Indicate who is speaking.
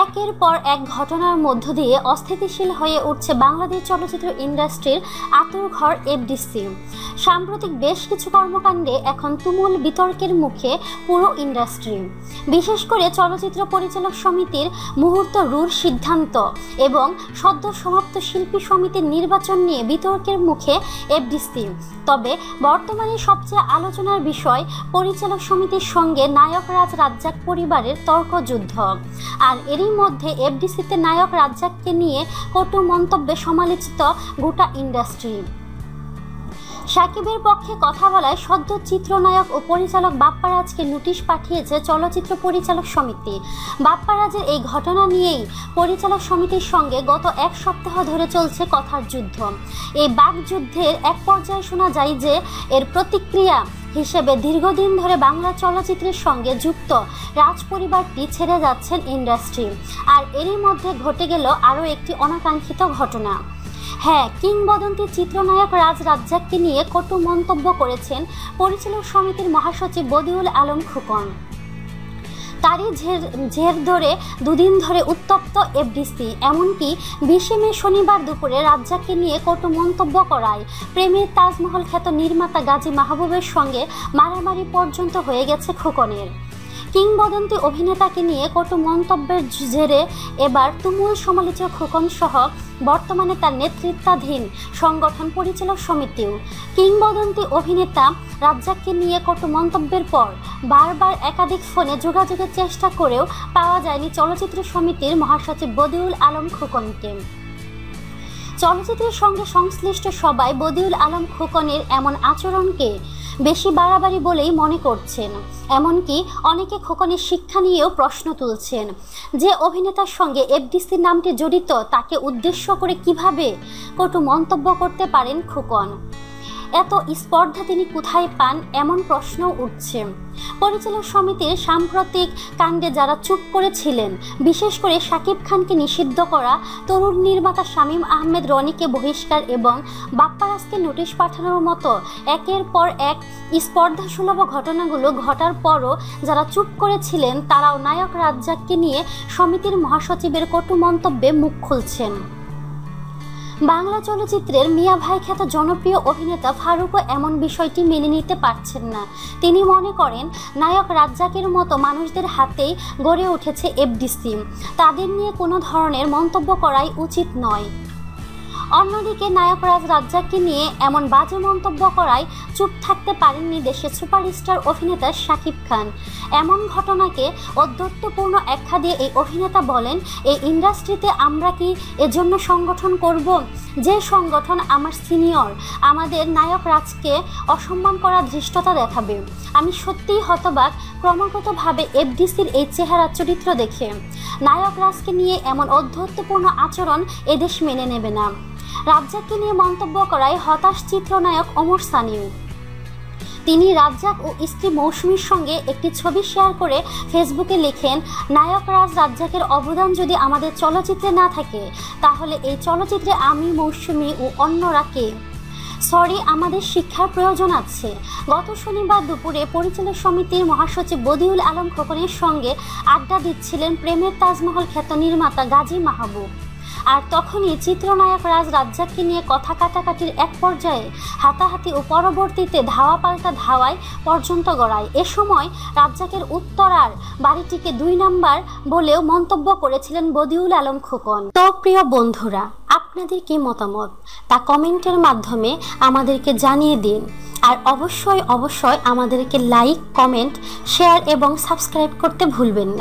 Speaker 1: একের পর এক ঘটনার মধ্য দিয়ে অস্থিতিশীল হয়ে উঠছে বাংলাদেশ চলচ্চিত্র ইন্ডাস্ট্রির আঁতুড়ঘর এফডিসি। সাম্প্রতিক বেশ কিছু কর্মকাণ্ডে এখন তুমুল বিতর্কের মুখে পুরো ইন্ডাস্ট্রি। বিশেষ করে চলচ্চিত্র পরিচালক সমিতির মুহূর্ত রূঢ় সিদ্ধান্ত এবং সদ্য সমাপ্ত শিল্পী সমিতির নির্বাচন নিয়ে বিতর্কের মুখে এফডিসি। তবে বর্তমানে সবচেয়ে আলোচনার বিষয় পরিচালক সমিতির সঙ্গে নায়ক রাজ রাজ্জাক পরিবারের তর্কযুদ্ধ। আর এরই মধ্যে এফডিসিতে নায়ক রাজ্জাককে নিয়ে কটু মন্তব্যে সমালোচিত গোটা ইন্ডাস্ট্রি। সাকিবের পক্ষে কথা বলায় সদ্য চিত্রনায়ক ও পরিচালক বাপ্পা রাজকে নোটিশ পাঠিয়েছে চলচ্চিত্র পরিচালক সমিতি। বাপ্পা রাজের এই ঘটনা নিয়েই পরিচালক সমিতির সঙ্গে গত এক সপ্তাহ ধরে চলছে কথার যুদ্ধ। এই বাকযুদ্ধের এক পর্যায়ে শোনা যায় যে এর প্রতিক্রিয়া হিসেবে দীর্ঘদিন ধরে বাংলা চলচ্চিত্রের সঙ্গে যুক্ত রাজ পরিবারটি ছেড়ে যাচ্ছেন ইন্ডাস্ট্রি। আর এরই মধ্যে ঘটে গেল আরও একটি অনাকাঙ্ক্ষিত ঘটনা। হ্যাঁ, কিংবদন্তি চিত্রনায়ক রাজ রাজ্জাককে নিয়ে কটু মন্তব্য করেছেন পরিচালক সমিতির মহাসচিব বদিউল আলম খোকন। তারই জের ধরে দুদিন ধরে উত্তপ্ত এফডিসি। এমনকি 20 মে শনিবার দুপুরে রাজ্জাককে নিয়ে কটু মন্তব্য করায় প্রেমের তাজমহল খ্যাত নির্মাতা গাজী মাহবুবের সঙ্গে মারামারি পর্যন্ত হয়ে গেছে খোকনের। কিংবদন্তি অভিনেতাকে নিয়ে কটু মন্তব্যের জেরে এবার তুমুল সমালোচক খোকন সহ বর্তমানে তার নেতৃত্বাধীন সংগঠন পরিচালক সমিতিও। কিংবদন্তি অভিনেতা রাজ্জাককে নিয়ে কটু মন্তব্যের পর বারবার একাধিক ফোনে যোগাযোগের চেষ্টা করেও পাওয়া যায়নি চলচ্চিত্র সমিতির মহাসচিব বদিউল আলম খোকনকে। চলচ্চিত্রের সঙ্গে সংশ্লিষ্ট সবাই বদিউল আলম খোকনের এমন আচরণকে বেশি বাড়াবাড়ি বলেই মনে করছেন। এমনকি অনেকে খোকনের শিক্ষা নিয়েও প্রশ্ন তুলছেন। যে অভিনেতার সঙ্গে এফডিসির নামটি জড়িত তাকে উদ্দেশ্য করে কিভাবে কটু মন্তব্য করতে পারেন খোকন? এত স্পর্ধা তিনি কোথায় পান, এমন প্রশ্নও উঠছে। পরিচালক সমিতির সাম্প্রতিক কাণ্ডে যারা চুপ করেছিলেন, বিশেষ করে শাকিব খানকে নিষিদ্ধ করা, তরুণ নির্মাতা শামীম আহমেদ রনিকে বহিষ্কার এবং বাপ্পা রাজকে নোটিশ পাঠানোর মতো একের পর এক স্পর্ধাসুলভ ঘটনাগুলো ঘটার পরও যারা চুপ করেছিলেন তারাও নায়ক রাজ্জাককে নিয়ে সমিতির মহাসচিবের কটু মন্তব্যে মুখ খুলছেন। বাংলা চলচ্চিত্রের মিয়া ভাই খ্যাত জনপ্রিয় অভিনেতা ফারুকও এমন বিষয়টি মেনে নিতে পারছেন না। তিনি মনে করেন নায়ক রাজ্জাকের মতো মানুষদের হাতেই গড়ে উঠেছে এফডিসি, তাদের নিয়ে কোনো ধরনের মন্তব্য করাই উচিত নয়। অন্যদিকে নায়ক রাজ রাজ্জাককে নিয়ে এমন বাজে মন্তব্য করায় চুপ থাকতে পারেননি দেশের সুপারস্টার অভিনেতা শাকিব খান। এমন ঘটনাকে ঔদ্ধত্যপূর্ণ আখ্যা দিয়ে এই অভিনেতা বলেন, এই ইন্ডাস্ট্রিতে আমরা কি এজন্য সংগঠন করব যে সংগঠন আমার সিনিয়র আমাদের নায়ক রাজকে অসম্মান করার ধৃষ্টতা দেখাবে? আমি সত্যিই হতবাক ক্রমাগতভাবে এফডিসির এই চেহারা চরিত্র দেখে। নায়ক রাজকে নিয়ে এমন ঔদ্ধত্যপূর্ণ আচরণ এদেশ মেনে নেবে না। রাজ্জাককে নিয়ে মন্তব্য করায় হতাশ চিত্রনায়ক ওমর সানিও। তিনি রাজ্জাক ও স্ত্রী মৌসুমীর সঙ্গে একটি ছবি শেয়ার করে ফেসবুকে লেখেন, নায়ক রাজ রাজ্জাকের অবদান যদি আমাদের চলচ্চিত্রে না থাকে তাহলে এই চলচ্চিত্রে আমি, মৌসুমী ও অন্যরা কে? সরি, আমাদের শিক্ষার প্রয়োজন আছে। গত শনিবার দুপুরে পরিচালক সমিতির মহাসচিব বদিউল আলম খোকনের সঙ্গে আড্ডা দিচ্ছিলেন প্রেমের তাজমহল খ্যাত নির্মাতা গাজী মাহবুব। আর তখনই চিত্রনায়ক রাজ রাজ্জাককে নিয়ে কথা কাটাকাটির এক পর্যায়ে হাতাহাতি ও পরবর্তীতে ধাওয়া পাল্টা ধাওয়ায় পর্যন্ত গড়ায়। এ সময় রাজ্জাকের উত্তরার বাড়িটিকে 2 নাম্বার বলেও মন্তব্য করেছিলেন বদিউল আলম খোকন। তো প্রিয় বন্ধুরা, আপনাদের কি মতামত তা কমেন্টের মাধ্যমে আমাদেরকে জানিয়ে দিন। আর অবশ্যই আমাদেরকে লাইক, কমেন্ট, শেয়ার এবং সাবস্ক্রাইব করতে ভুলবেন না।